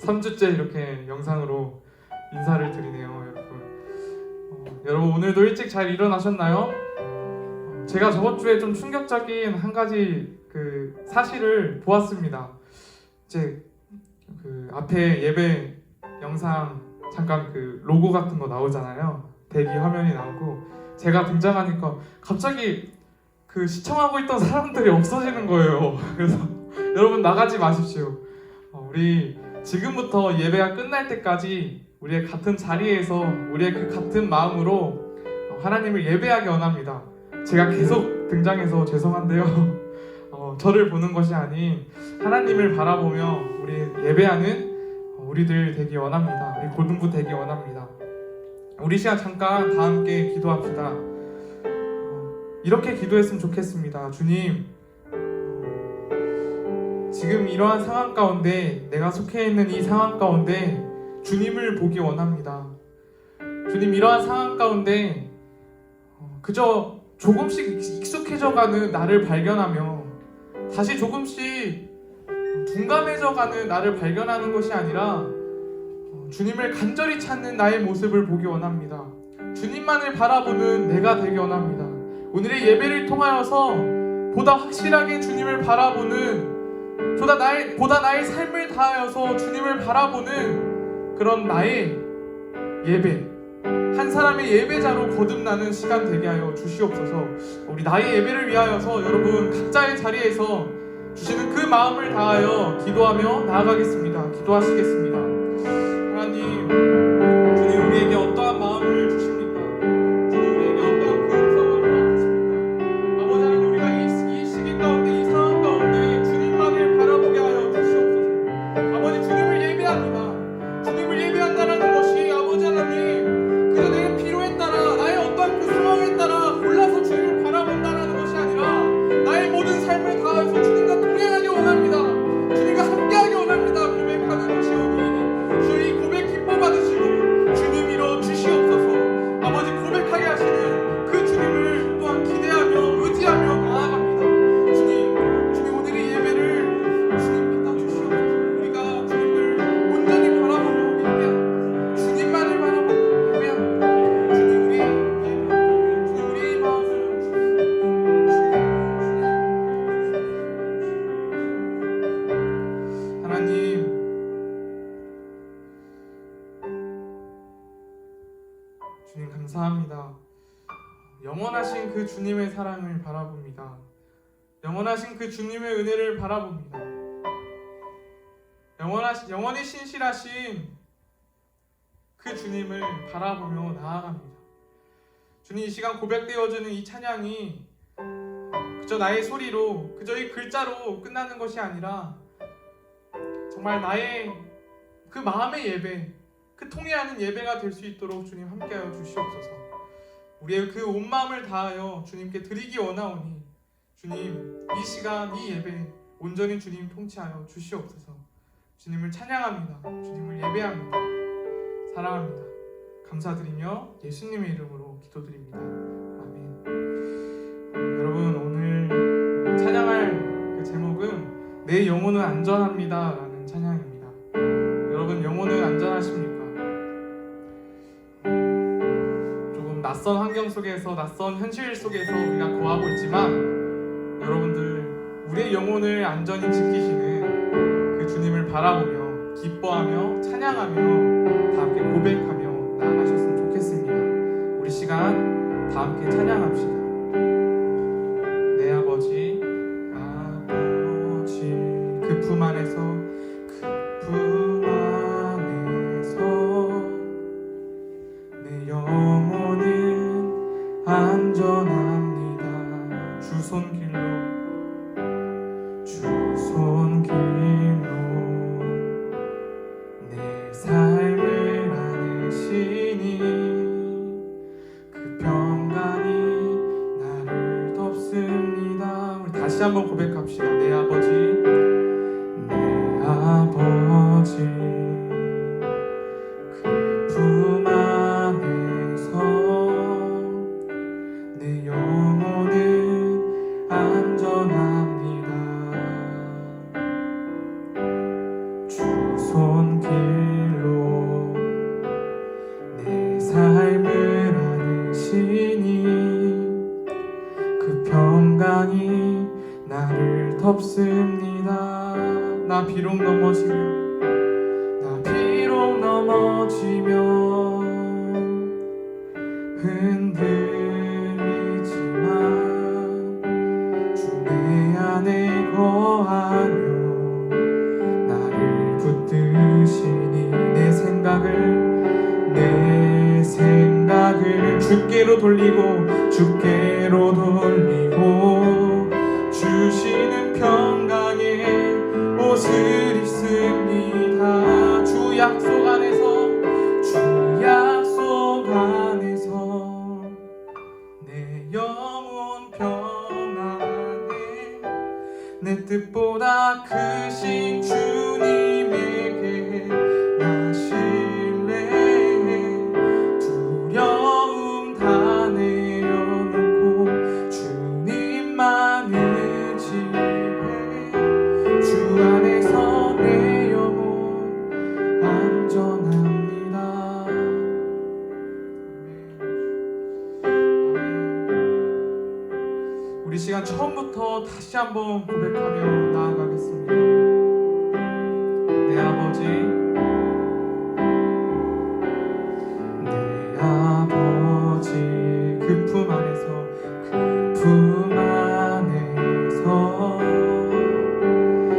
3주째 이렇게 영상으로 인사를 드리네요, 여러분. 여러분 오늘도 일찍 잘 일어나셨나요? 제가 저번 주에 좀 충격적인 한 가지 그 사실을 보았습니다. 이제 그 앞에 예배 영상 잠깐 그 로고 같은 거 나오잖아요. 대기 화면이 나오고 제가 등장하니까 갑자기 그 시청하고 있던 사람들이 없어지는 거예요. 그래서 여러분 나가지 마십시오. 우리 지금부터 예배가 끝날 때까지 우리의 같은 자리에서 우리의 그 같은 마음으로 하나님을 예배하기 원합니다. 제가 계속 등장해서 죄송한데요. 저를 보는 것이 아닌 하나님을 바라보며 우리 예배하는 우리들 되기 원합니다. 우리 고등부 되기 원합니다. 우리 시간 잠깐 다 함께 기도합시다. 이렇게 기도했으면 좋겠습니다. 주님, 지금 이러한 상황 가운데 내가 속해 있는 이 상황 가운데 주님을 보기 원합니다. 주님, 이러한 상황 가운데 그저 조금씩 익숙해져가는 나를 발견하며 다시 조금씩 둔감해져가는 나를 발견하는 것이 아니라 주님을 간절히 찾는 나의 모습을 보기 원합니다. 주님만을 바라보는 내가 되기 원합니다. 오늘의 예배를 통하여서 보다 확실하게 주님을 바라보는 보다 나의 삶을 다하여서 주님을 바라보는 그런 나의 예배, 한 사람의 예배자로 거듭나는 시간 되게 하여 주시옵소서. 우리 나의 예배를 위하여서 여러분 각자의 자리에서 주시는 그 마음을 다하여 기도하며 나아가겠습니다. 기도하시겠습니다. 하나님, 주님 우리에게 어떠한 마음을 주십니까? 주님 우리에게 어떠한 그 음성을 허락하십니까? 아버지 하나님, 우리가 이 시기 가운데 이 상황 가운데 주님만을 바라보게 하여 주시옵소서. 아버지, 주님을 예배합니다. 주님을 예배한다는 것이 아버지 하나님 그저 내 필요에 따라 나의 어떠한 그 상황에 따라 골라서 주님을 바라본다는 것이 아니라 나의 모든 삶을 다해서 주님과 동행하기 원합니다. 주님과 함께하기 원합니다. 고백하는 것이오니 주여 이 고백 기뻐 받으시고 주님 이뤄 주시옵소서. 아버지, 고백하게 하시는 그 주님을 또한 기대하며 의지하며 나아갑니다. 주님 오늘의 예배를 주님 받아 주시옵소서. 우리가 주님을 온전히 바라보며 예배합니다. 주님만을 바라보며 예배합니다. 주님 우리의 예배, 주님 우리의 마음을 하나님, 주님 감사합니다. 영원하신 그 주님의 사랑을 바라봅니다. 영원하신 그 주님의 은혜를 바라봅니다. 영원히 신실하신 그 주님을 바라보며 나아갑니다. 주님, 이 시간 고백되어지는 이 찬양이 그저 나의 소리로, 그저 이 글자로 끝나는 것이 아니라 정말 나의 그 마음의 예배, 그 통해하는 예배가 될 수 있도록 주님 함께하여 주시옵소서. 우리의 그 온 마음을 다하여 주님께 드리기 원하오니 주님 이 시간 이 예배 온전히 주님 통치하여 주시옵소서. 주님을 찬양합니다. 주님을 예배합니다. 사랑합니다. 감사드리며 예수님의 이름으로 기도드립니다. 아멘. 여러분, 오늘 찬양할 그 제목은 내 영혼은 안전합니다 라는 찬양입니다. 여러분, 영혼은 안전하십니까? 조금 낯선 환경 속에서, 낯선 현실 속에서 우리가 거하고 있지만 여러분들, 우리의 영혼을 안전히 지키시는 그 주님을 바라보며 기뻐하며 찬양하며 다 함께 고백하며 나아가셨으면 좋겠습니다. 우리 시간 다 함께 찬양합시다. 내 아버지 그 품 안에서, 그 품 안에서 내 영혼은 안전합니다. 주 손길로 내 삶을 안으시니 그 평강이 나를 덮습니다. 우리 다시 한번 고백합시다. 내 아버지 그 품 안에서 내 영혼은 안전합니다. 주 손길 평강이 나를 덮습니다. 나 비록 넘어지며 흔들리지만 주 내 안에 거하며 나를 붙드시니 내 생각을 주께로 돌리고 주시는 평강의 옷을 입습니다. 주 약속 안에서 내 영혼 평안해. 내 뜻보다 크신 주님에게 나 신뢰해. 두려움 다 내려놓고 주님만 의지해. 주 안에서 내 영혼 안전합니다. 우리 시간 처음부터 다시 한번 고백하며 나아가겠습니다. 내 아버지, 그 품 안에서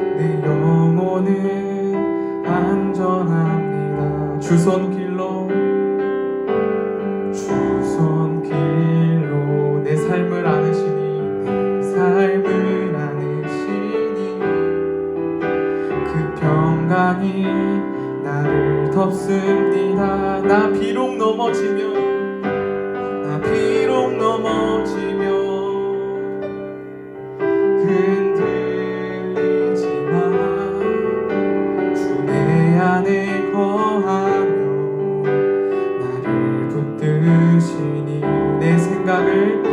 내 영혼은 안전합니다. 주 손길로 내 삶을 안으시니 그 평강이 나를 덮습니다. 나 비록 넘어지며 흔들리지만 주 내 안에 거하며 나를 붙드시니 내 생각을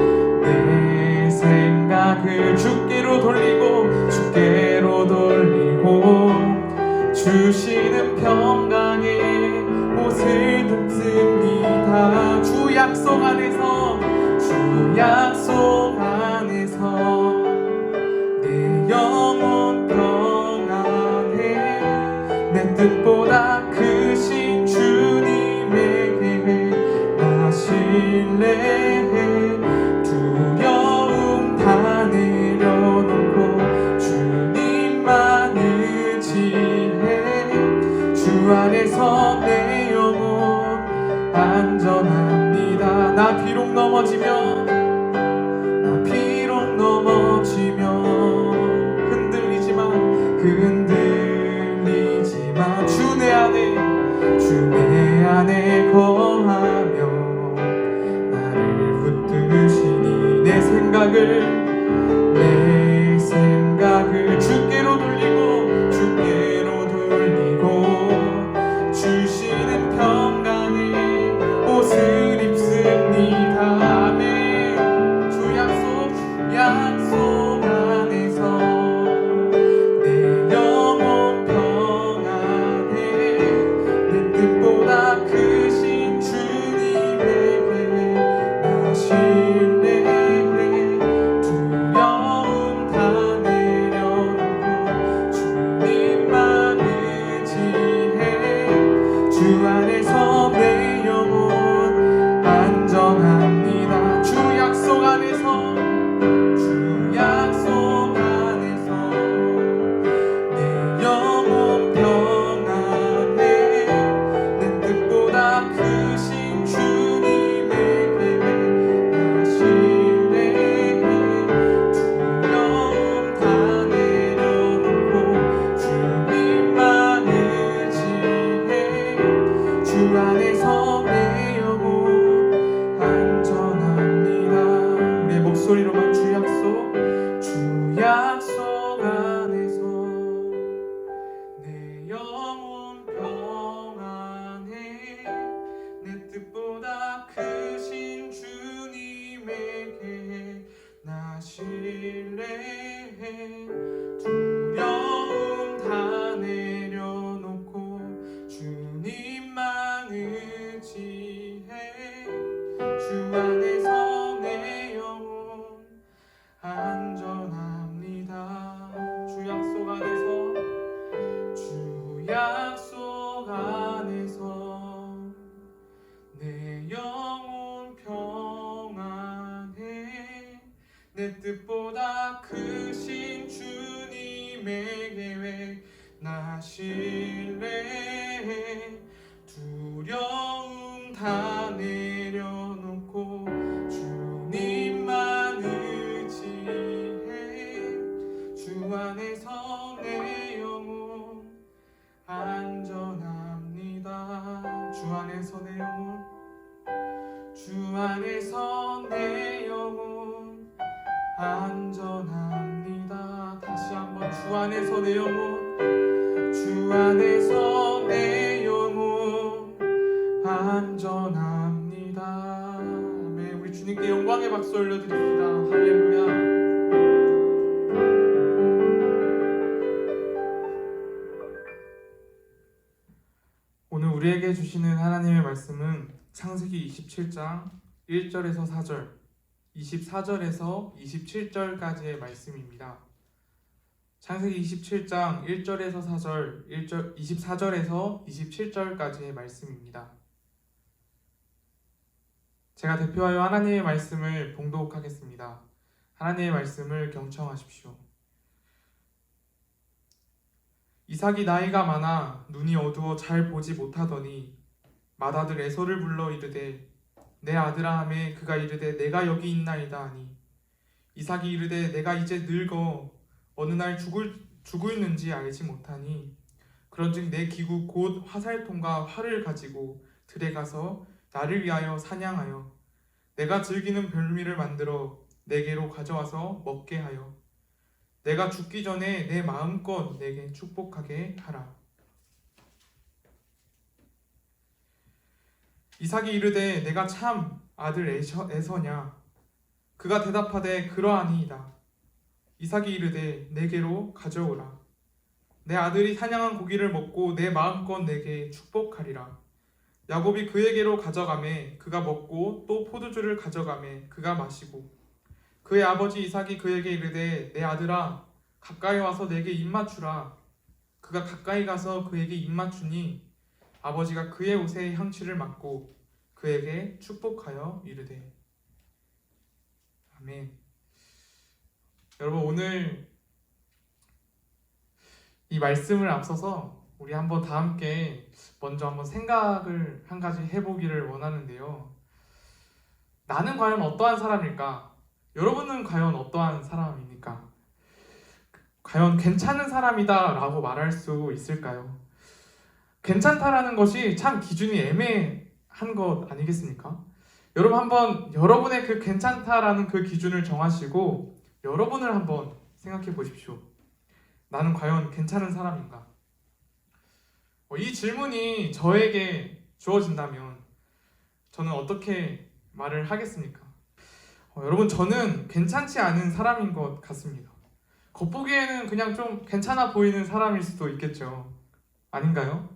주께로 돌리고 주시는 평강의 옷을 입습니다. 주 약속 안에서 내 영혼 평안해. 내 뜻보다 크신 주님에게 나 신뢰해. 두려움 다 내려놓고 주님만 의지해. 주 안에서 내 영혼 안전합니다. 나 비록 넘어지며 흔들리지만 주 내 안에 거하며 나를 붙드시니 내 생각을 주께로 돌리고 주시는 평강의 옷을 입습니다. 아멘. 주 약속 안에서 내 영혼 평안해. 내 뜻보다 크신 주님에게 나 신뢰해. 두려움 다 내려놓고 주님만 의지해. 주 안에서 내 영혼 안전합니다. 주 약속 안에서 내 영혼 평안해. 내 뜻보다 크신 주님에게 나 신뢰해. 두려움 다 내려놓고 주님만 의지해. 주 안에서 내 영혼 안전합니다. 우리의 목소리로만 주 약속 안에서 내 영혼 평안해. 내 뜻보다 크신 주님에게 나 신뢰해. 두려움 다 내려놓고 주님만 의지해. 주 안에서 내 영혼 안전 내 뜻보다 크신 주님의 계획 나 신뢰해 두려움 다 내려놓고 주님만 의지해 주 안에서 내 영혼 안전합니다. 주 안에서 내 영혼 주 안에서 내 영혼 안전합니다. 다시 한번 주 안에서 내 영혼 주 안에서 내 영혼 안전합니다. 아멘. 우리 주님께 영광의 박수 올려드립니다. 할렐루야. 오늘 우리에게 주시는 하나님의 말씀은 창세기 27장 1절에서 4절, 24절에서 27절까지의 말씀입니다. 창세기 27장 1절에서 4절, 24절에서 27절까지의 말씀입니다. 제가 대표하여 하나님의 말씀을 봉독하겠습니다. 하나님의 말씀을 경청하십시오. 이삭이 나이가 많아 눈이 어두워 잘 보지 못하더니 맏아들 에서를 불러 이르되 내 아들아 하매 그가 이르되 내가 여기 있나이다 하니 이삭이 이르되 내가 이제 늙어 어느 날 죽을는지 알지 못하니 그런즉 내 기구 곧 화살통과 활을 가지고 들에 가서 나를 위하여 사냥하여 내가 즐기는 별미를 만들어 내게로 가져와서 먹게 하여 내가 죽기 전에 내 마음껏 내게 축복하게 하라. 이삭이 이르되 내가 참 아들 에서냐? 그가 대답하되 그러하니이다. 이삭이 이르되 내게로 가져오라. 내 아들이 사냥한 고기를 먹고 내 마음껏 내게 축복하리라. 야곱이 그에게로 가져가매 그가 먹고 또 포도주를 가져가매 그가 마시고 그의 아버지 이삭이 그에게 이르되 내 아들아 가까이 와서 내게 입맞추라. 그가 가까이 가서 그에게 입맞추니 아버지가 그의 옷에 향취를 맡고 그에게 축복하여 이르되 아멘. 여러분 오늘 이 말씀을 앞서서 우리 한번 다 함께 먼저 한번 생각을 한 가지 해보기를 원하는데요. 나는 과연 어떠한 사람일까? 여러분은 과연 어떠한 사람입니까? 과연 괜찮은 사람이다 라고 말할 수 있을까요? 괜찮다라는 것이 참 기준이 애매한 것 아니겠습니까? 여러분 한번 여러분의 그 괜찮다라는 그 기준을 정하시고 여러분을 한번 생각해 보십시오. 나는 과연 괜찮은 사람인가? 이 질문이 저에게 주어진다면 저는 어떻게 말을 하겠습니까? 여러분 저는 괜찮지 않은 사람인 것 같습니다. 겉보기에는 그냥 좀 괜찮아 보이는 사람일 수도 있겠죠. 아닌가요?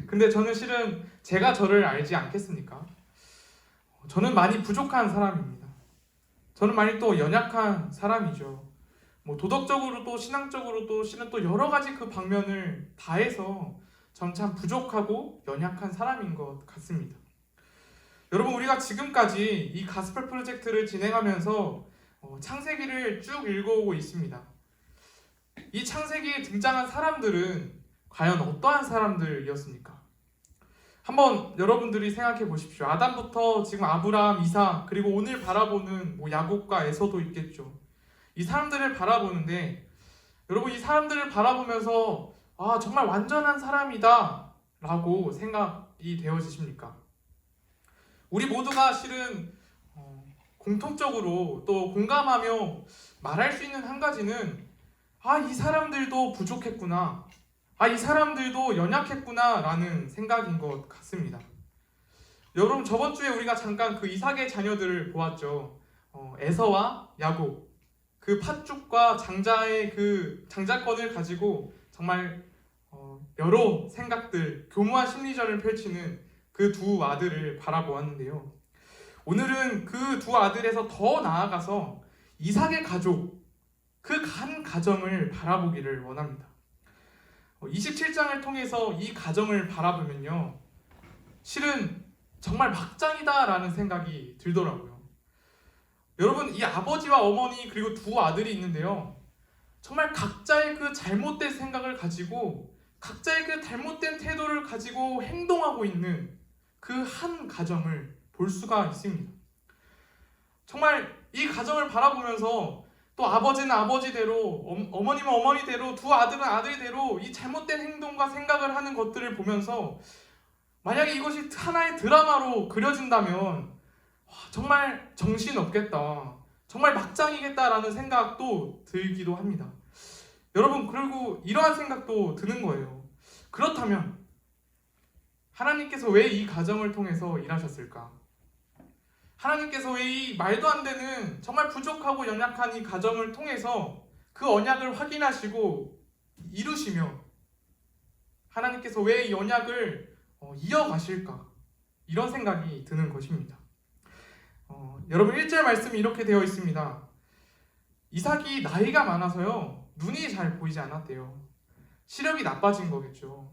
근데 저는 실은 제가 저를 알지 않겠습니까? 저는 많이 부족한 사람입니다. 저는 많이 또 연약한 사람이죠. 도덕적으로도 신앙적으로도 실은 또 여러 가지 그 방면을 다해서 전 참 부족하고 연약한 사람인 것 같습니다. 여러분 우리가 지금까지 이 가스펠 프로젝트를 진행하면서 창세기를 쭉 읽어오고 있습니다. 이 창세기에 등장한 사람들은 과연 어떠한 사람들이었습니까? 한번 여러분들이 생각해 보십시오. 아담부터 지금 아브라함, 이삭, 그리고 오늘 바라보는 야곱과 에서도 있겠죠. 이 사람들을 바라보는데 여러분 이 사람들을 바라보면서 정말 완전한 사람이다 라고 생각이 되어지십니까? 우리 모두가 실은 공통적으로 또 공감하며 말할 수 있는 한 가지는 이 사람들도 부족했구나, 이 사람들도 연약했구나 라는 생각인 것 같습니다. 여러분 저번 주에 우리가 잠깐 그 이삭의 자녀들을 보았죠. 에서와 야곱, 그 팥죽과 장자의 그 장자권을 가지고 정말 여러 생각들, 교묘한 심리전을 펼치는 그 두 아들을 바라보았는데요. 오늘은 그 두 아들에서 더 나아가서 이삭의 가족, 그 한 가정을 바라보기를 원합니다. 27장을 통해서 이 가정을 바라보면요, 실은 정말 막장이다 라는 생각이 들더라고요. 여러분, 이 아버지와 어머니 그리고 두 아들이 있는데요. 정말 각자의 그 잘못된 생각을 가지고 각자의 그 잘못된 태도를 가지고 행동하고 있는 그 한 가정을 볼 수가 있습니다. 정말 이 가정을 바라보면서 또 아버지는 아버지대로, 어머니는 어머니대로, 두 아들은 아들대로 이 잘못된 행동과 생각을 하는 것들을 보면서 만약에 이것이 하나의 드라마로 그려진다면 정말 정신없겠다, 정말 막장이겠다라는 생각도 들기도 합니다. 여러분, 그리고 이러한 생각도 드는 거예요. 그렇다면 하나님께서 왜 이 가정을 통해서 일하셨을까? 하나님께서 왜 이 말도 안 되는 정말 부족하고 연약한 이 가정을 통해서 그 언약을 확인하시고 이루시며 하나님께서 왜 이 언약을 이어가실까? 이런 생각이 드는 것입니다. 여러분, 1절 말씀이 이렇게 되어 있습니다. 이삭이 나이가 많아서요, 눈이 잘 보이지 않았대요. 시력이 나빠진 거겠죠.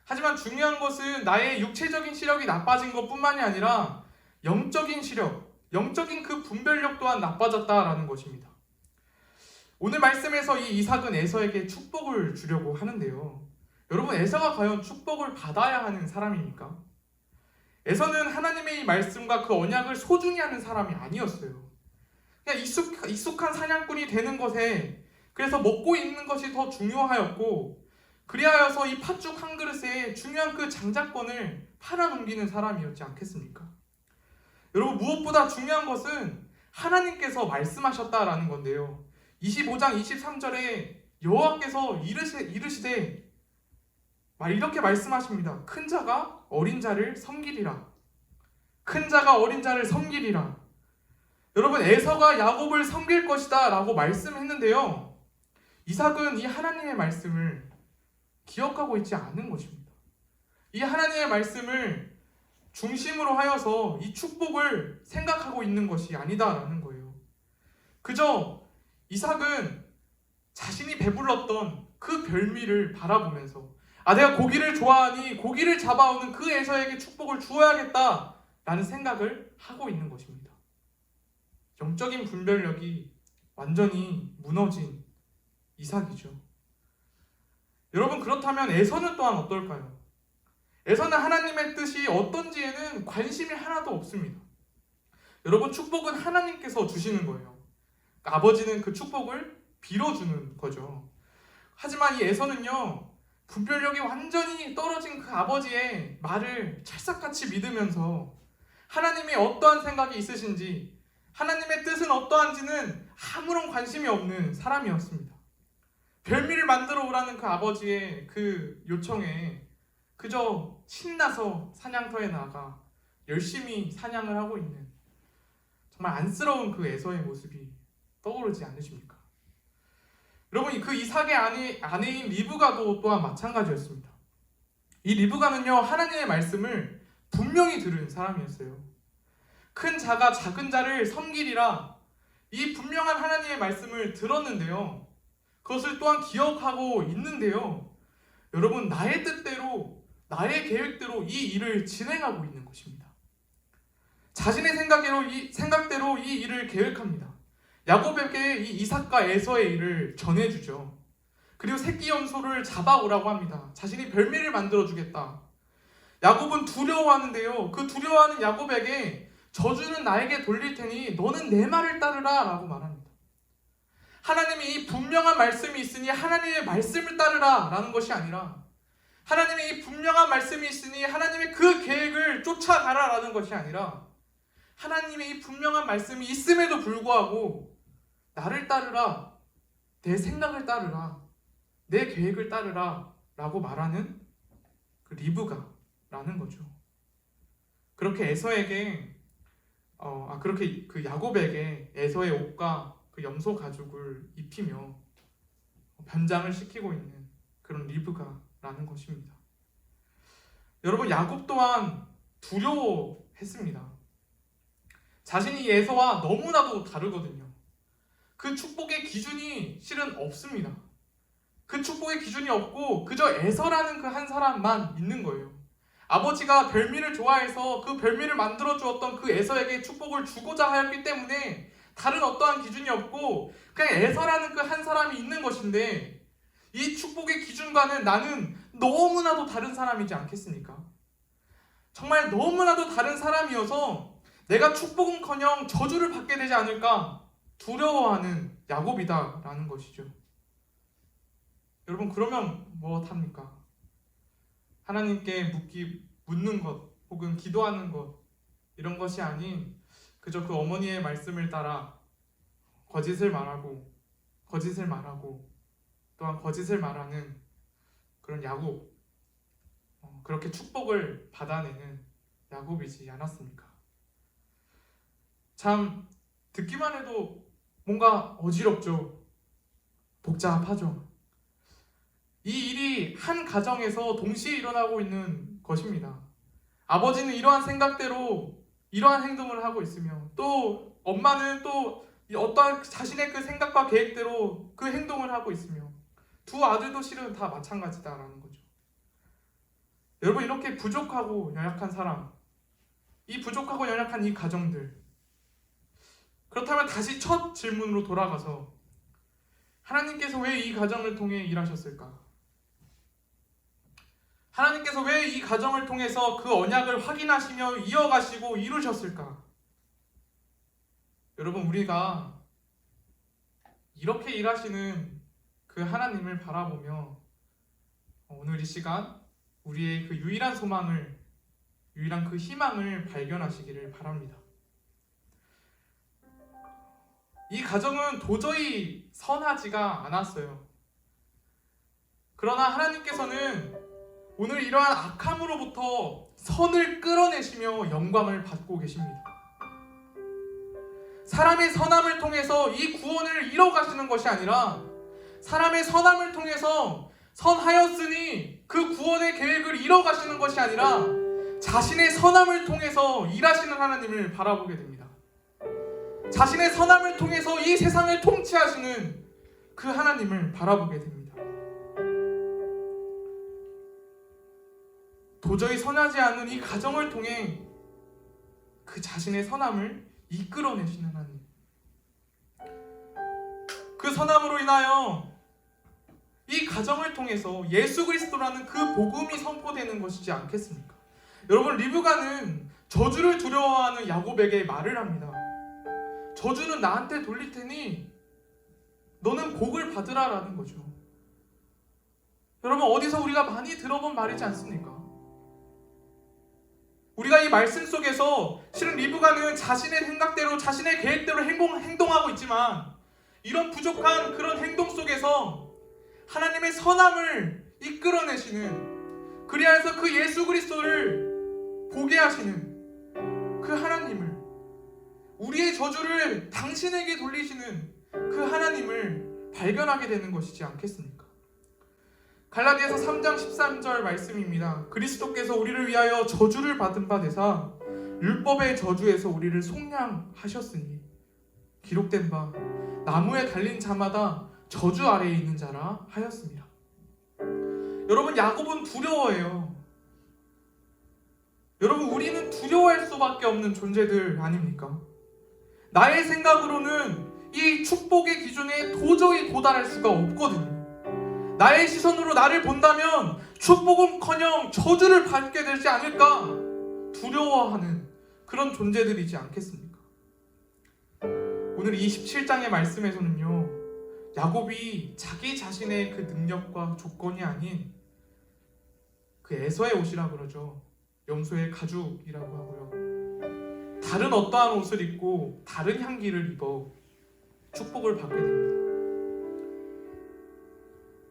하지만 중요한 것은 나의 육체적인 시력이 나빠진 것뿐만이 아니라 영적인 시력, 영적인 그 분별력 또한 나빠졌다라는 것입니다. 오늘 말씀에서 이 이삭은 에서에게 축복을 주려고 하는데요. 여러분, 에서가 과연 축복을 받아야 하는 사람입니까? 에서는 하나님의 이 말씀과 그 언약을 소중히 하는 사람이 아니었어요. 그냥 익숙한 사냥꾼이 되는 것에, 그래서 먹고 있는 것이 더 중요하였고, 그리하여서 이 팥죽 한 그릇에 중요한 그 장자권을 팔아넘기는 사람이었지 않겠습니까? 여러분, 무엇보다 중요한 것은 하나님께서 말씀하셨다라는 건데요. 25장 23절에 여호와께서 이르시되 이렇게 말씀하십니다. 큰 자가 어린 자를 섬기리라. 큰 자가 어린 자를 섬기리라. 여러분, 에서가 야곱을 섬길 것이다 라고 말씀했는데요. 이삭은 이 하나님의 말씀을 기억하고 있지 않은 것입니다. 이 하나님의 말씀을 중심으로 하여서 이 축복을 생각하고 있는 것이 아니다라는 거예요. 그저 이삭은 자신이 배불렀던 그 별미를 바라보면서 내가 고기를 좋아하니 고기를 잡아오는 그 에서에게 축복을 주어야겠다라는 생각을 하고 있는 것입니다. 영적인 분별력이 완전히 무너진 이삭이죠. 여러분, 그렇다면 에서는 또한 어떨까요? 에서는 하나님의 뜻이 어떤지에는 관심이 하나도 없습니다. 여러분, 축복은 하나님께서 주시는 거예요. 그러니까 아버지는 그 축복을 빌어주는 거죠. 하지만 이 에서는요, 분별력이 완전히 떨어진 그 아버지의 말을 찰싹같이 믿으면서 하나님이 어떠한 생각이 있으신지, 하나님의 뜻은 어떠한지는 아무런 관심이 없는 사람이었습니다. 별미를 만들어 오라는 그 아버지의 그 요청에 그저 신나서 사냥터에 나가 열심히 사냥을 하고 있는 정말 안쓰러운 그 에서의 모습이 떠오르지 않으십니까? 여러분, 그 이삭의 아내인 리브가도 또한 마찬가지였습니다. 이 리브가는요, 하나님의 말씀을 분명히 들은 사람이었어요. 큰 자가 작은 자를 섬기리라, 이 분명한 하나님의 말씀을 들었는데요, 그것을 또한 기억하고 있는데요, 여러분, 나의 뜻대로, 나의 계획대로 이 일을 진행하고 있는 것입니다. 자신의 생각대로 이 일을 계획합니다. 야곱에게 이 이삭과 에서의 일을 전해주죠. 그리고 새끼 염소를 잡아오라고 합니다. 자신이 별미를 만들어주겠다. 야곱은 두려워하는데요, 그 두려워하는 야곱에게 저주는 나에게 돌릴 테니 너는 내 말을 따르라 라고 말합니다. 하나님이 이 분명한 말씀이 있으니 하나님의 말씀을 따르라 라는 것이 아니라, 하나님의 이 분명한 말씀이 있으니 하나님의 그 계획을 쫓아가라 라는 것이 아니라, 하나님의 이 분명한 말씀이 있음에도 불구하고 나를 따르라, 내 생각을 따르라, 내 계획을 따르라 라고 말하는 그 리브가라는 거죠. 그렇게 그렇게 그 야곱에게 에서의 옷과 그 염소 가죽을 입히며 변장을 시키고 있는 그런 리브가라는 것입니다. 여러분, 야곱 또한 두려워했습니다. 자신이 에서와 너무나도 다르거든요. 그 축복의 기준이 실은 없습니다. 그 축복의 기준이 없고 그저 에서라는 그 한 사람만 있는 거예요. 아버지가 별미를 좋아해서 그 별미를 만들어 주었던 그 에서에게 축복을 주고자 하였기 때문에 다른 어떠한 기준이 없고 그냥 에서라는 그 한 사람이 있는 것인데, 이 축복의 기준과는 나는 너무나도 다른 사람이지 않겠습니까? 정말 너무나도 다른 사람이어서 내가 축복은커녕 저주를 받게 되지 않을까 두려워하는 야곱이다라는 것이죠. 여러분, 그러면 무엇합니까? 하나님께 묻는 것 혹은 기도하는 것, 이런 것이 아닌 그저 그 어머니의 말씀을 따라 거짓을 말하고 또한 거짓을 말하는 그런 야곱, 그렇게 축복을 받아내는 야곱이지 않았습니까? 참 듣기만 해도 뭔가 어지럽죠. 복잡하죠. 이 일이 한 가정에서 동시에 일어나고 있는 것입니다. 아버지는 이러한 생각대로 이러한 행동을 하고 있으며, 또 엄마는 또 어떠한 자신의 그 생각과 계획대로 그 행동을 하고 있으며, 두 아들도 실은 다 마찬가지다라는 거죠. 여러분, 이렇게 부족하고 연약한 사람, 이 부족하고 연약한 이 가정들, 그렇다면 다시 첫 질문으로 돌아가서 하나님께서 왜 이 가정을 통해 일하셨을까? 하나님께서 왜 이 가정을 통해서 그 언약을 확인하시며 이어가시고 이루셨을까? 여러분, 우리가 이렇게 일하시는 그 하나님을 바라보며 오늘 이 시간 우리의 그 유일한 소망을, 유일한 그 희망을 발견하시기를 바랍니다. 이 가정은 도저히 선하지가 않았어요. 그러나 하나님께서는 오늘 이러한 악함으로부터 선을 끌어내시며 영광을 받고 계십니다. 사람의 선함을 통해서 이 구원을 이뤄가시는 것이 아니라, 사람의 선함을 통해서 선하였으니 그 구원의 계획을 이뤄가시는 것이 아니라 자신의 선함을 통해서 일하시는 하나님을 바라보게 됩니다. 자신의 선함을 통해서 이 세상을 통치하시는 그 하나님을 바라보게 됩니다. 도저히 선하지 않은 이 가정을 통해 그 자신의 선함을 이끌어내시는 하나님, 그 선함으로 인하여 이 가정을 통해서 예수 그리스도라는 그 복음이 선포되는 것이지 않겠습니까? 여러분, 리브가는 저주를 두려워하는 야곱에게 말을 합니다. 저주는 나한테 돌릴 테니 너는 복을 받으라 라는 거죠. 여러분, 어디서 우리가 많이 들어본 말이지 않습니까? 우리가 이 말씀 속에서 실은 리브가는 자신의 생각대로, 자신의 계획대로 행동하고 있지만, 이런 부족한 그런 행동 속에서 하나님의 선함을 이끌어내시는, 그리하여서 그 예수 그리스도를 보게 하시는 그 하나님을, 우리의 저주를 당신에게 돌리시는 그 하나님을 발견하게 되는 것이지 않겠습니까? 갈라디아서 3장 13절 말씀입니다. 그리스도께서 우리를 위하여 저주를 받은 바 되사 율법의 저주에서 우리를 속량하셨으니 기록된 바 나무에 달린 자마다 저주 아래에 있는 자라 하였습니다. 여러분, 야곱은 두려워해요. 여러분, 우리는 두려워할 수밖에 없는 존재들 아닙니까? 나의 생각으로는 이 축복의 기준에 도저히 도달할 수가 없거든요. 나의 시선으로 나를 본다면 축복은커녕 저주를 받게 되지 않을까 두려워하는 그런 존재들이지 않겠습니까? 오늘 27장의 말씀에서는요, 야곱이 자기 자신의 그 능력과 조건이 아닌 그 에서의 옷이라 그러죠. 염소의 가죽이라고 하고요, 다른 어떠한 옷을 입고 다른 향기를 입어 축복을 받게 됩니다.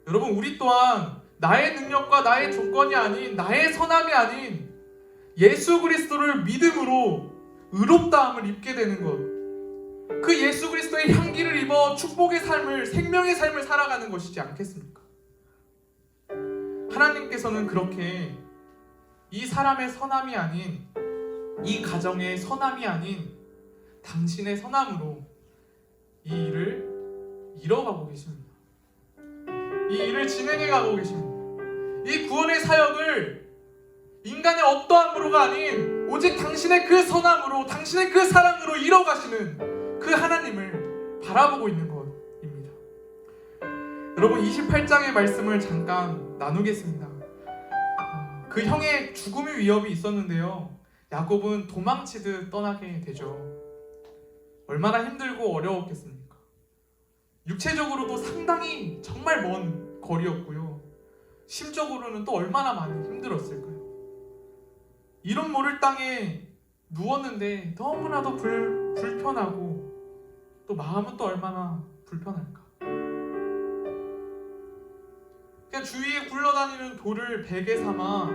여러분, 우리 또한 나의 능력과 나의 조건이 아닌, 나의 선함이 아닌 예수 그리스도를 믿음으로 의롭다함을 입게 되는 것, 그 예수 그리스도의 향기를 입어 축복의 삶을, 생명의 삶을 살아가는 것이지 않겠습니까? 하나님께서는 그렇게 이 사람의 선함이 아닌, 이 가정의 선함이 아닌 당신의 선함으로 이 일을 이뤄가고 계십니다. 이 일을 진행해가고 계십니다. 이 구원의 사역을 인간의 어떠함으로가 아닌 오직 당신의 그 선함으로, 당신의 그 사랑으로 이뤄가시는 그 그 하나님을 바라보고 있는 것입니다. 여러분 28장의 말씀을 잠깐 나누겠습니다. 그 형의 죽음의 위협이 있었는데요. 야곱은 도망치듯 떠나게 되죠. 얼마나 힘들고 어려웠겠습니까? 육체적으로도 상당히 정말 먼 거리였고요. 심적으로는 또 얼마나 많이 힘들었을까요? 이름 모를 땅에 누웠는데 너무나도 불편하고 또 마음은 또 얼마나 불편할까? 그냥 주위에 굴러다니는 돌을 베개 삼아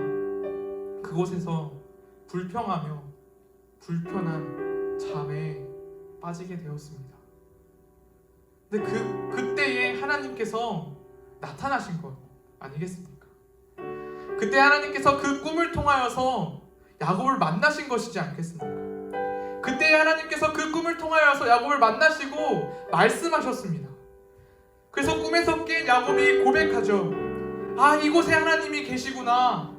그곳에서 불평하며 불편한 잠에 빠지게 되었습니다. 근데 그때에 하나님께서 나타나신 것 아니겠습니까? 그때 하나님께서 그 꿈을 통하여서 야곱을 만나신 것이지 않겠습니까? 그때 하나님께서 그 꿈을 통하여서 야곱을 만나시고 말씀하셨습니다. 그래서 꿈에서 깬 야곱이 고백하죠. 아, 이곳에 하나님이 계시구나.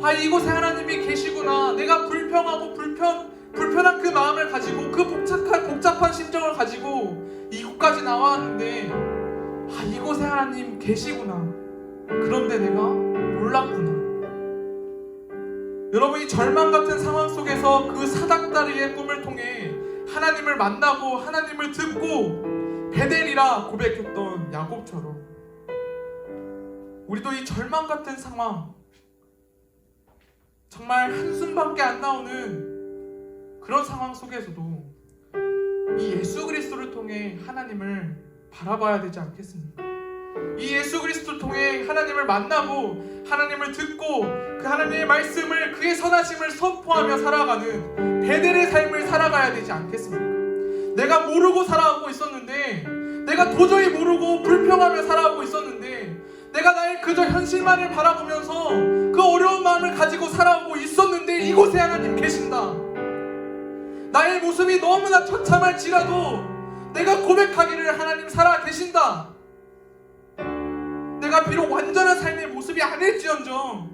아, 이곳에 하나님이 계시구나. 내가 불평하고 불편한 그 마음을 가지고 그 복잡한 심정을 가지고 이곳까지 나왔는데 아, 이곳에 하나님 계시구나. 그런데 내가 몰랐구나. 여러분이 절망 같은 상황 속에서 그 사닥다리의 꿈을 통해 하나님을 만나고 하나님을 듣고 베델이라 고백했던 야곱처럼 우리도 이 절망 같은 상황, 정말 한숨밖에 안 나오는 그런 상황 속에서도 이 예수 그리스도를 통해 하나님을 바라봐야 되지 않겠습니까? 이 예수 그리스도를 통해 하나님을 만나고 하나님을 듣고 그 하나님의 말씀을, 그의 선하심을 선포하며 살아가는 베델의 삶을 살아가야 되지 않겠습니까? 내가 모르고 살아가고 있었는데, 내가 도저히 모르고 불평하며 살아가고 있었는데, 내가 나의 그저 현실만을 바라보면서 그 어려운 마음을 가지고 살아가고 있었는데 이곳에 하나님 계신다. 나의 모습이 너무나 처참할지라도 내가 고백하기를 하나님 살아 계신다. 내가 비록 완전한 삶의 모습이 아닐지언정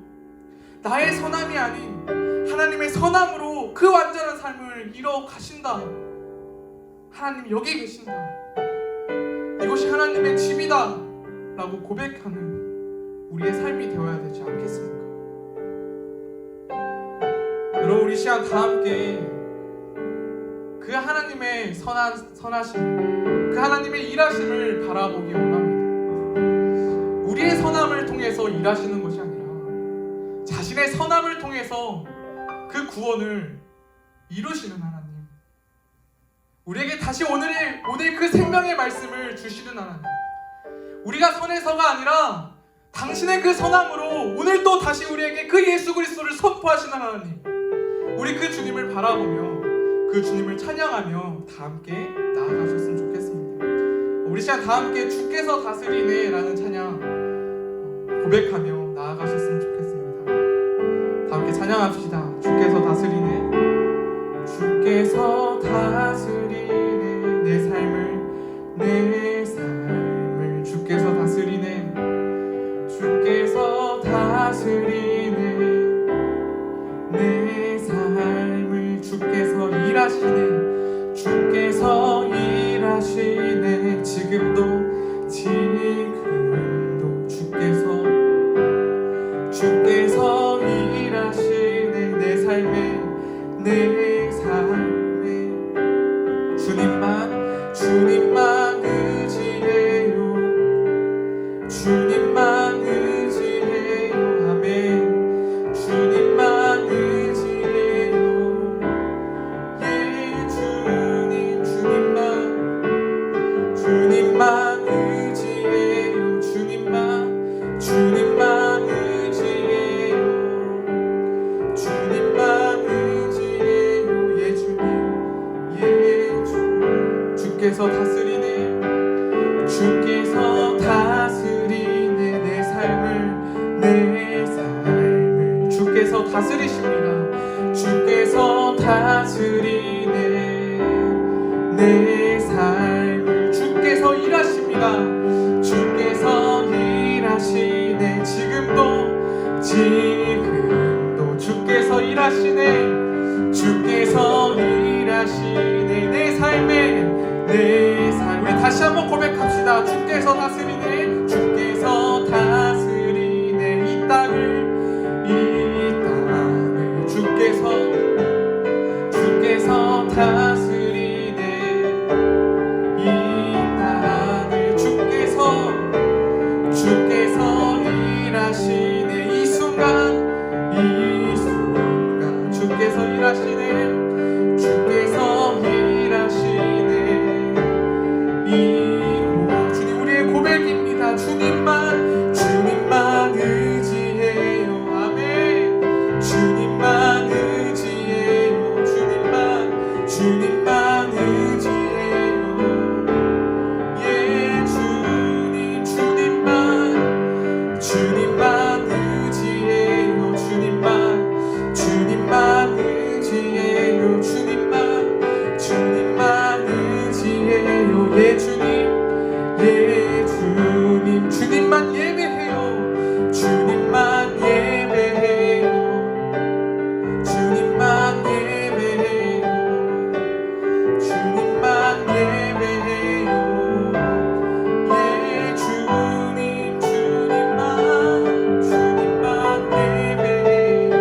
나의 선함이 아닌 하나님의 선함으로 그 완전한 삶을 이뤄 가신다. 하나님 여기 계신다. 이곳이 하나님의 집이다 라고 고백하는 우리의 삶이 되어야 되지 않겠습니까? 여러분, 우리 시간 다 함께 그 하나님의 선하심, 그 하나님의 일하심을 바라보기 원합니다. 우리의 선함을 통해서 일하시는 것이 아니라 자신의 선함을 통해서 그 구원을 이루시는 하나님, 우리에게 다시 오늘 그 생명의 말씀을 주시는 하나님, 우리가 선해서가 아니라 당신의 그 선함으로 오늘 또 다시 우리에게 그 예수 그리스도를 선포하시는 하나님, 우리 그 주님을 바라보며 그 주님을 찬양하며 다 함께 나아가셨으면 좋겠습니다. 우리 시간 다 함께 주께서 다스리네 라는 찬양 고백하며 나아가셨으면 좋겠습니다. 다 함께 찬양합시다. 주께서 다스리네, 주께서 다스리네 내 삶을 주께서 다스리네, 주께서 다스리네 내 삶을, 주께서 일하시네, 주께서 일하시네 지금도 주께서 일하시네 내 삶에 주님만 의지해요, 주님만 의지해요, 아멘. 주님만 의지해요, 예 주님만 의지해요, 주님만 의지해요, 주님만 의지해요, 예 주님, 예 주께서 다스리네, 주께서 다스리네 내 삶을 주께서 다스리십니다. 주께서 다스리네 내 삶을, 주께서 일하십니다. 주께서 일하시네 지금도 주께서 일하시네, 주께서 일하시네 내 삶 삶의 내 삶. 우리 다시 한번 고백합시다. 주께서 다스리네, 주께서 다스리네 이 땅을 주께서 다스리네 이 땅을 주께서 일하시네 이 순간 주께서 일하시네, 주께서 일하시네 이곳. 주님, 우리의 고백입니다. 주님만 의지해요. 아멘. 주님만 의지해요. 주님만 의지해요. 예, 주님만 의지해요. 주님만 의지해요. 주님만 의지해요. 예, 주님만 예배해요. 주님만 예배해요. 주님만 예배해요. 주님만 예배해요. 예, 주님만 예배해요. 주님만 예배해요.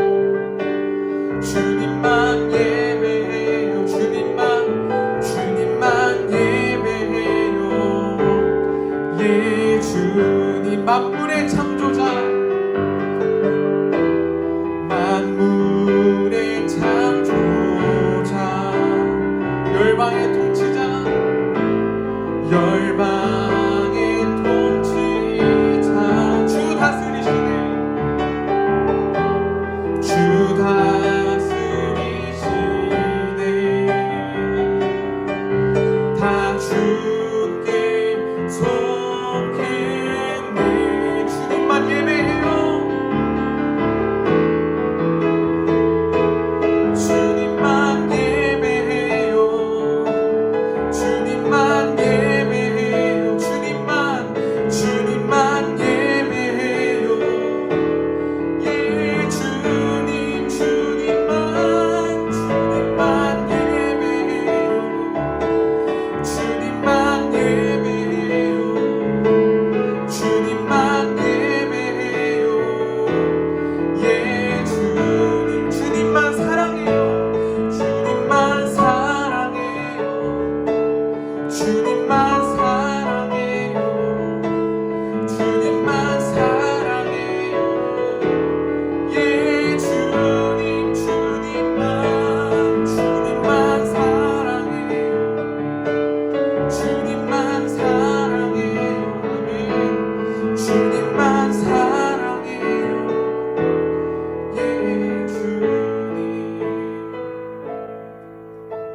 주님만 예배해요. 예, 주님 만물의 창조자, 열방의 통치자, 주 다스리시네, 다 주께 속했네. 주님만 예배해요.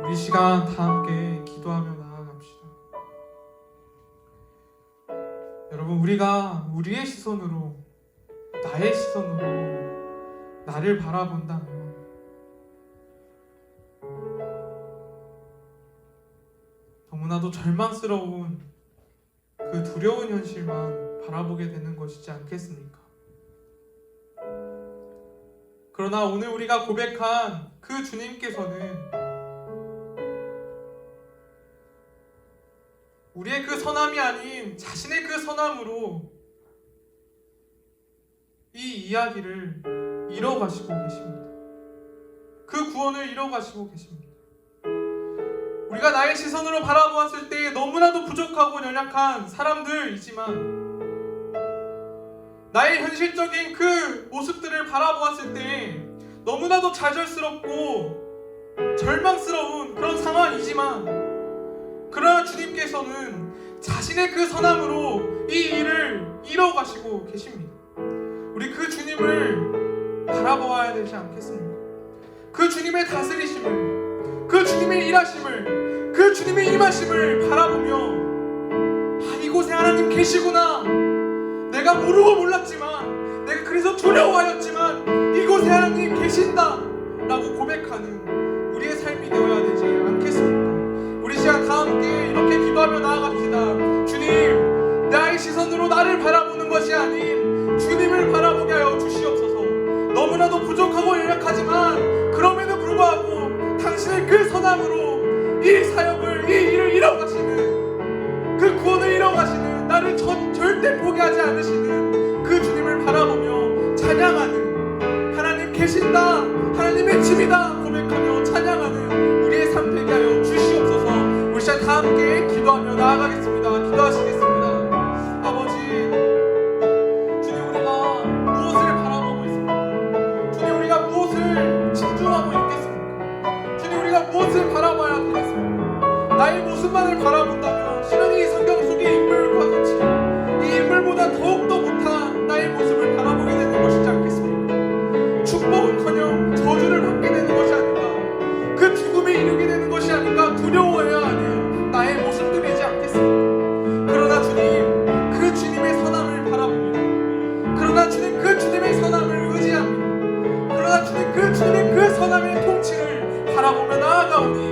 이 시간 다 함께 기도하며 나아갑시다. 여러분, 우리가 우리의 시선으로, 나의 시선으로 나를 바라본다면 너무나도 절망스러운 그 두려운 현실만 바라보게 되는 것이지 않겠습니까? 그러나 오늘 우리가 고백한 그 주님께서는 우리의 그 선함이 아닌 자신의 그 선함으로 이 이야기를 이뤄가시고 계십니다. 그 구원을 이뤄가시고 계십니다. 우리가 나의 시선으로 바라보았을 때 너무나도 부족하고 연약한 사람들이지만, 나의 현실적인 그 모습들을 바라보았을 때 너무나도 좌절스럽고 절망스러운 그런 상황이지만, 그러나 주님께서는 자신의 그 선함으로 이 일을 이뤄가시고 계십니다. 우리 그 주님을 바라보아야 되지 않겠습니까? 그 주님의 다스리심을, 그 주님의 일하심을, 그 주님의 임하심을 바라보며 이곳에 하나님 계시구나, 내가 모르고 몰랐지만, 내가 그래서 두려워하였지만 이곳에 하나님 계신다 라고 고백하는 우리의 삶이 되어야 되지 않겠습니까? 우리 시간 다 함께 이렇게 기도하며 나아갑시다. 주님, 나의 시선으로 나를 바라보는 것이 아닌 주님을 바라보게 하여 주시옵소서. 너무나도 부족하고 연약하지만 그럼에도 불구하고 당신의 그 선함으로 이 사역을, 이 일을 이뤄가시는, 그 구원을 이뤄가시는, 나를 절대 포기하지 않으시는 그 주님을 바라보며 찬양하는, 하나님 계신다, 하나님의 집이다 고백하며 찬양하는 우리의 삶 되게 하여 주시옵소서. 우리 시간 다 함께 기도하며 나아가겠습니다. 기도하시겠습니다. 아버지, 주님, 우리가 무엇을 바라보고 있습니까? 주님, 우리가 무엇을 진중하고 있겠습니까? 주님, 우리가 무엇을 바라봐야 되겠습니까? 나의 모습만을 바라본다면 신앙이 성경 속의 인물과 같이 이 인물보다 더욱더 못한 나의 모습을 바라보게 되는 것이지 않겠습니까? 축복은커녕 저주를 받게 되는 것이 아닌가, 그 죽음에 이르게 되는 것이 아닌가 두려워해야 하는 나의 모습들이지 않겠습니까? 그러나 주님, 그 주님의 선함을 바라봅니다. 그러나 주님, 그 주님의 선함을 의지합니다. 그러나 주님, 그 주님의 그 선함의 통치를 바라보며 나아가오니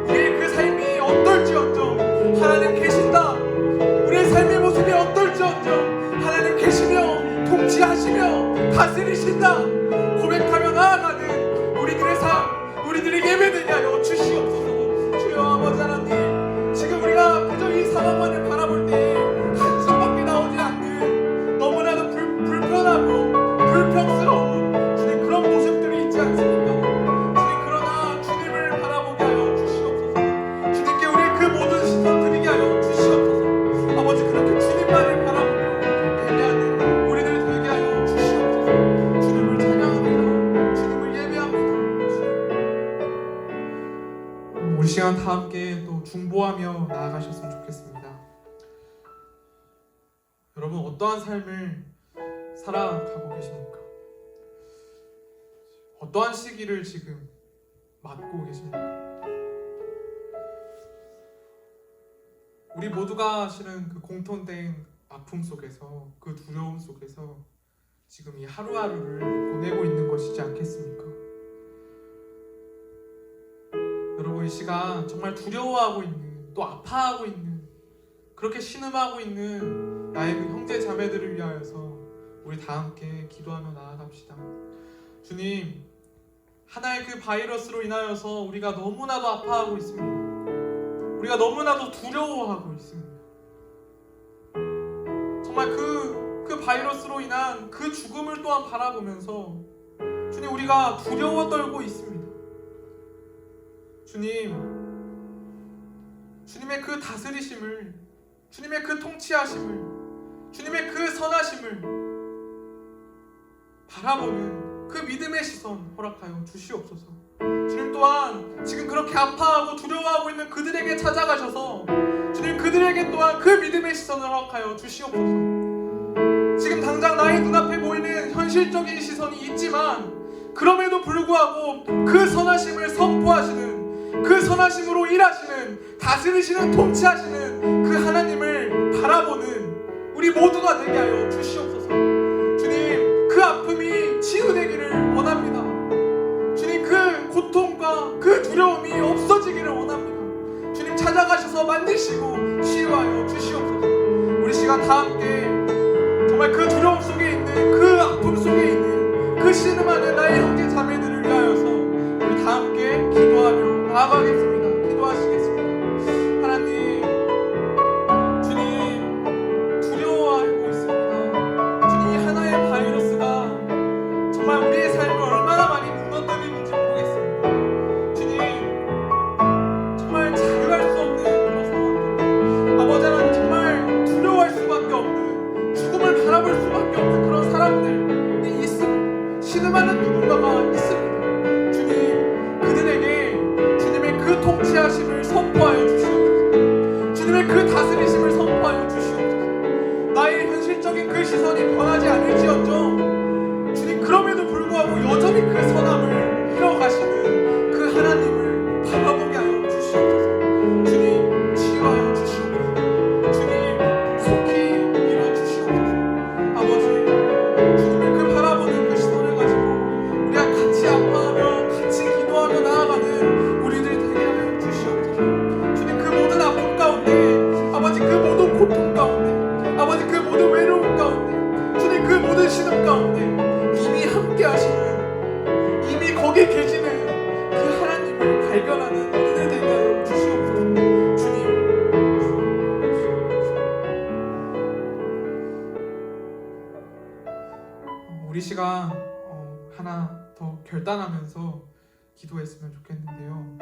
우리의 그 삶이 어떨지언정 하나님 계신다, 우리의 삶의 모습이 어떨지언정 하나님 계시며 통치하시며 다스리신다 고백하며 나아가는 우리들의 삶, 우리들의 예배되게 하여 주시옵소서. 주여 아버지 하나님, 지금 우리가 그저 이 상황만을 바라볼 때 한숨밖에 나오지 않는 너무나도 불편하고 불평스러운 주님 그런 모습들이 있지 않습니까? 주님, 그러나 주님을 바라보게 하여 주시옵소서. 주님께 우리의 그 모든 시선 드리게 하여 주시옵소서. 아버지, 그렇게 주님만을 바라보며 예배하는 우리들 되게 하여 주시옵소서. 주님을 찬양합니다. 주님을 예배합니다. 우리 시간 다 함께 또 중보하며 나아가셨으면 좋겠습니다. 여러분, 어떠한 삶을 살아가고 계십니까? 어떠한 시기를 지금 맞고 계십니까? 우리 모두가 실은 그 공통된 아픔 속에서, 그 두려움 속에서 지금 이 하루하루를 보내고 있는 것이지 않겠습니까? 여러분, 이 시간 정말 두려워하고 있는, 또 아파하고 있는, 그렇게 신음하고 있는 나의 그 형제 자매들을 위하여서 우리 다 함께 기도하며 나아갑시다. 주님, 하나의 그 바이러스로 인하여서 우리가 너무나도 아파하고 있습니다. 우리가 너무나도 두려워하고 있습니다. 정말 그 바이러스로 인한 그 죽음을 또한 바라보면서 주님, 우리가 두려워 떨고 있습니다. 주님, 주님의 그 다스리심을, 주님의 그 통치하심을, 주님의 그 선하심을 바라보는 그 믿음의 시선 허락하여 주시옵소서. 주님 또한 지금 그렇게 아파하고 두려워하고 있는 그들에게 찾아가셔서 주님, 그들에게 또한 그 믿음의 시선을 허락하여 주시옵소서. 지금 당장 나의 눈앞에 보이는 현실적인 시선이 있지만 그럼에도 불구하고 그 선하심을 선포하시는, 그 선하심으로 일하시는, 다스리시는, 통치하시는 그 하나님을 바라보는 우리 모두가 되게 하여 주시옵소서. 주님, 그 아픔이 치유되기를 원합니다. 주님, 그 고통과 그 두려움이 없어지기를 원합니다. 주님, 찾아가셔서 만드시고 치유하여 주시옵소서. 우리 시간 다 함께 정말 그 두려움 속에 있는, 그 아픔 속에 있는, 그 신음하는 나의 형제 자매들을 위하여서 우리 다 함께 기도하며 나아가겠습니다. 기도하시겠습니다. 하나님, 주님, 두려워하고 있습니다. 주님, 이 하나의 바이러스가 정말 우리의 삶을 얼마나 많이 무너뜨리는지 모르겠습니다. 주님, 정말 자유할 수 없는 그런 상황들, 아버지 하나님, 정말 두려워할 수밖에 없는, 죽음을 바라볼 수밖에 없는 그런 사람들이 있습니다. 신음하는 누군가가 있습니다. 주님, 그들에게 주님의 그 통치하심을 선포하여 주시옵소서. 주님의 그 다스리심을 선포하여 주시옵소서. 나의 현실적인 그 시선이 변하지 않을지언정 주님, 그럼에도 불구하고 여전히 그 선함을 이뤄가시는 그 하나님을 바라보게 하여 주시옵소서. 주님, 치유하여 주시옵소서. 주님, 속히 이루어 주시옵소서. 아버지, 주님의 그 바라보는 그 시선을 가지고 우리가 같이 아파하며 같이 기도하며 나아가는 우리들 되게 하여 주시옵소서. 주님, 그 모든 아픔 가운데 우리 시간 하나 더 결단하면서 기도했으면 좋겠는데요.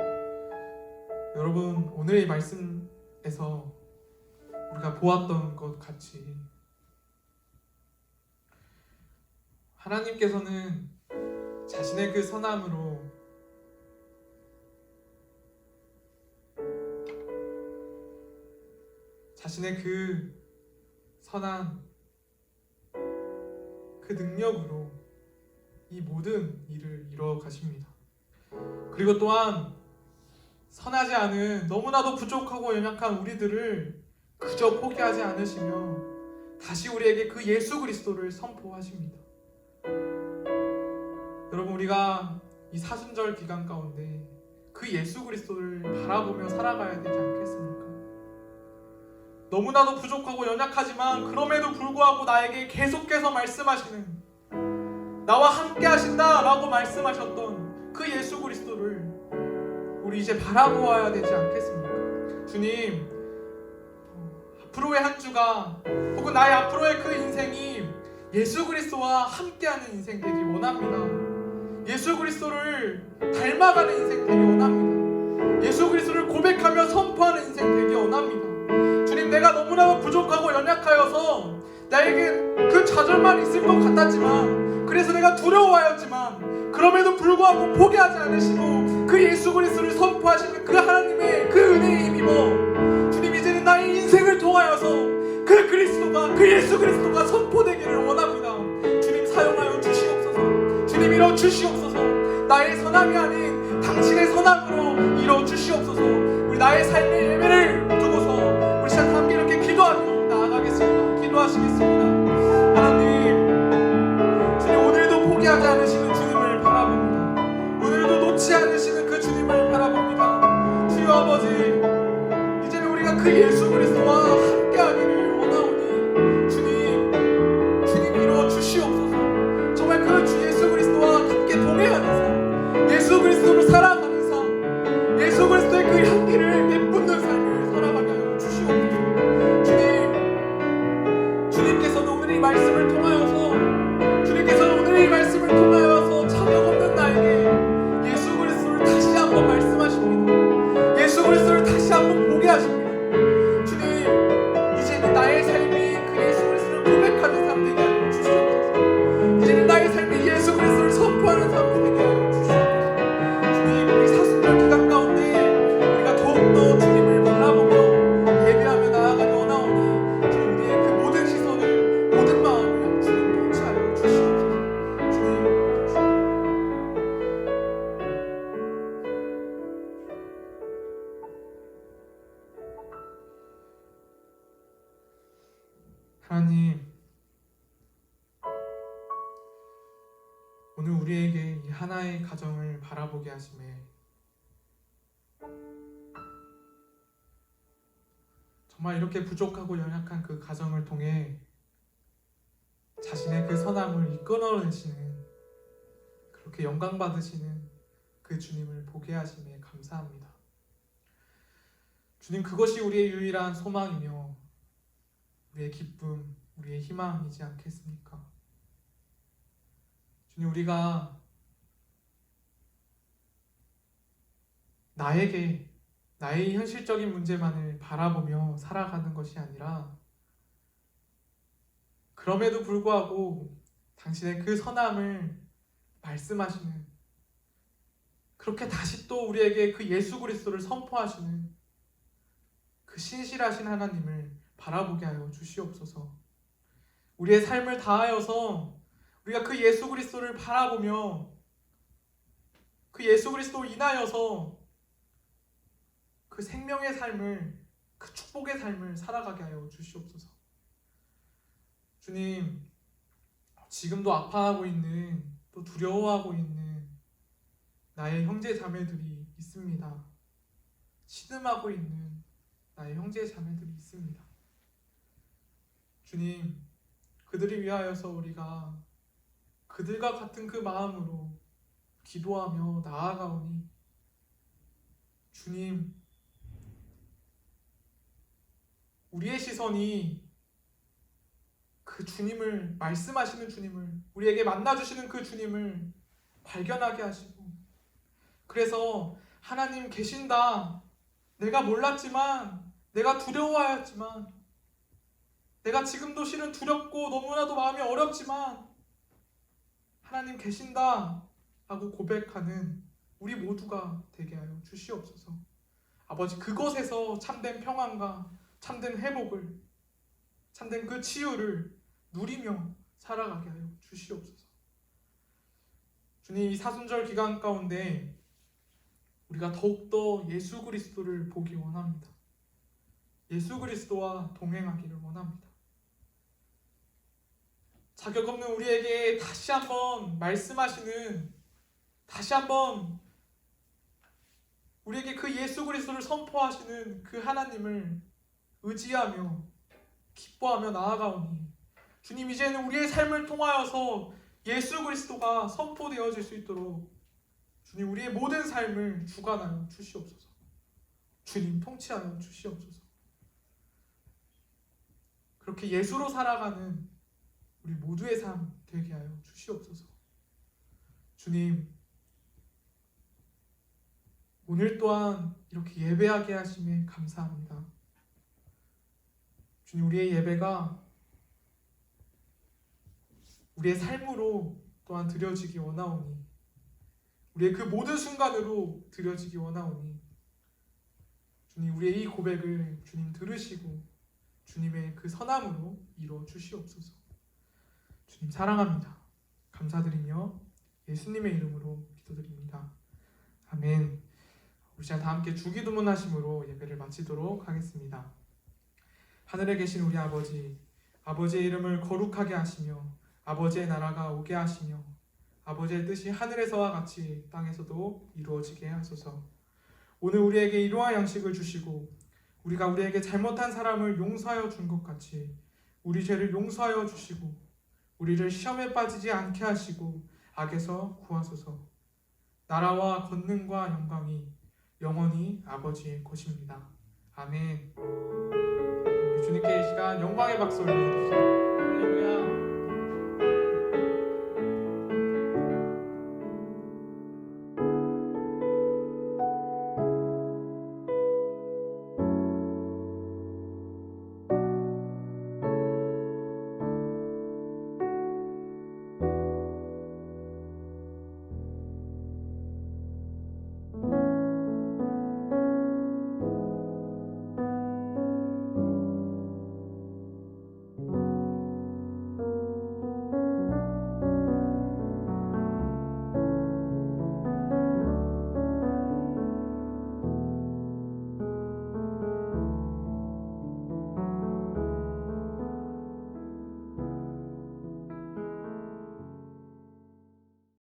여러분, 오늘의 말씀에서 우리가 보았던 것 같이 하나님께서는 자신의 그 선함으로 자신의 그 선한 그 능력으로 이 모든 일을 이루어 가십니다. 그리고 또한 선하지 않은 너무나도 부족하고 연약한 우리들을 그저 포기하지 않으시며 다시 우리에게 그 예수 그리스도를 선포하십니다. 여러분, 우리가 이 사순절 기간 가운데 그 예수 그리스도를 바라보며 살아가야 되지 않겠습니까? 너무나도 부족하고 연약하지만 그럼에도 불구하고 나에게 계속해서 말씀하시는, 나와 함께 하신다 라고 말씀하셨던 그 예수 그리스도를 우리 이제 바라보아야 되지 않겠습니까? 주님, 앞으로의 한 주가 혹은 나의 앞으로의 그 인생이 예수 그리스도와 함께하는 인생 되기 원합니다. 예수 그리스도를 닮아가는 인생 되기 원합니다. 예수 그리스도를 고백하며 선포하는 인생 되기 원합니다. 주님, 내가 너무나도 부족하고 연약하여서 나에게 그 좌절만 있을 것 같았지만, 그래서 내가 두려워하였지만 그럼에도 불구하고 포기하지 않으시고 그 예수 그리스도를 선포하시는 그 하나님의 그 은혜에 힘입어 주님, 이제는 나의 인생을 통하여서 그 그리스도가, 그 예수 그리스도가 선포되기를 원합니다. 주님, 사용하여 주시옵소서. 주님, 이뤄 주시옵소서. 나의 선함이 아닌 당신의 선함으로 이뤄 주시옵소서. 우리 나의 삶의 예배를 두고서 우리 시간 함께 이렇게 기도하며 나아가겠습니다. 기도하시겠습니다. 하나님, 주님, 오늘도 포기하지 않으시는 주님을 바라봅니다. 오늘도 놓지 않으시는 그 주님을 바라봅니다. 주여 아버지, 이제는 우리가 그 예수 그리스도와 함께하기를 원하오니 주님 이루어 주시옵소서. 정말 그 주 예수 그리스도와 함께 동행하는 삶, 예수 그리스도로 살아가는 삶, 예수 그리스도의 그 향기를 내뿜는 삶을 살아가게 하여 주시옵소서. 주님께서는 오늘 이 말씀을 통하여서 자격 없는 나에게 예수 그리스도를 다시 한번 말씀하십니다. 예수 그리스도를 다시 한번 보게 하십니다. 주님, 이제는 나의 삶이 그 예수 그리스도를 고백하는 삶 되게 하여 주시옵소서. 이제는 나의 삶이 예수 그리스도를 선포하는 삶 되게 하여 주시옵소서. 주님, 이 사순절 기간 가운데 우리가 더욱더 주님을 바라보며 예배하며 나아가기 원하오니 주님, 우리의 그 모든 시선을, 모든 마음을 주님 통치하여 주시옵소서. 하나님, 오늘 우리에게 이 하나의 가정을 바라보게 하심에 정말 이렇게 부족하고 연약한 그 가정을 통해 자신의 그 선함을 이끌어내시는, 그렇게 영광 받으시는 그 주님을 보게 하심에 감사합니다. 주님, 그것이 우리의 유일한 소망이며 우리의 기쁨, 우리의 희망이지 않겠습니까? 주님, 우리가 나의 현실적인 문제만을 바라보며 살아가는 것이 아니라 그럼에도 불구하고 당신의 그 선함을 말씀하시는, 그렇게 다시 또 우리에게 그 예수 그리스도를 선포하시는 그 신실하신 하나님을 바라보게 하여 주시옵소서. 우리의 삶을 다하여서 우리가 그 예수 그리스도를 바라보며 그 예수 그리스도로 인하여서 그 생명의 삶을, 그 축복의 삶을 살아가게 하여 주시옵소서. 주님, 지금도 아파하고 있는, 또 두려워하고 있는 나의 형제 자매들이 있습니다. 신음하고 있는 나의 형제 자매들이 있습니다. 주님, 그들을 위하여서 우리가 그들과 같은 그 마음으로 기도하며 나아가오니 주님, 우리의 시선이 그 그 주님을, 말씀하시는 주님을, 우리에게 만나주시는 그 주님을 발견하게 하시고, 그래서 하나님 계신다, 내가 몰랐지만, 내가 두려워하였지만, 내가 지금도 실은 두렵고 너무나도 마음이 어렵지만 하나님 계신다 라고 고백하는 우리 모두가 되게 하여 주시옵소서. 아버지, 그것에서 참된 평안과 참된 회복을, 참된 그 치유를 누리며 살아가게 하여 주시옵소서. 주님, 이 사순절 기간 가운데 우리가 더욱더 예수 그리스도를 보기 원합니다. 예수 그리스도와 동행하기를 원합니다. 자격 없는 우리에게 다시 한번 말씀하시는, 다시 한번 우리에게 그 예수 그리스도를 선포하시는 그 하나님을 의지하며 기뻐하며 나아가오니, 주님, 이제는 우리의 삶을 통하여서 예수 그리스도가 선포되어질 수 있도록 주님, 우리의 모든 삶을 주관하여 주시옵소서. 주님, 통치하여 주시옵소서. 그렇게 예수로 살아가는 우리 모두의 삶 되게 하여 주시옵소서. 주님, 오늘 또한 이렇게 예배하게 하심에 감사합니다. 주님, 우리의 예배가 우리의 삶으로 또한 드려지기 원하오니, 우리의 그 모든 순간으로 드려지기 원하오니, 주님, 우리의 이 고백을 주님 들으시고 주님의 그 선함으로 이루어 주시옵소서. 주님, 사랑합니다. 감사드리며 예수님의 이름으로 기도드립니다. 아멘. 우리 시간 다 함께 주기도문 하심으로 예배를 마치도록 하겠습니다. 하늘에 계신 우리 아버지, 아버지의 이름을 거룩하게 하시며 아버지의 나라가 오게 하시며 아버지의 뜻이 하늘에서와 같이 땅에서도 이루어지게 하소서. 오늘 우리에게 일용할 양식을 주시고 우리가 우리에게 잘못한 사람을 용서하여 준 것 같이 우리 죄를 용서하여 주시고 우리를 시험에 빠지지 않게 하시고 악에서 구하소서. 나라와 권능과 영광이 영원히 아버지의 것입니다. 아멘. 우리 주님께 이 시간 영광의 박수 올려주십시오.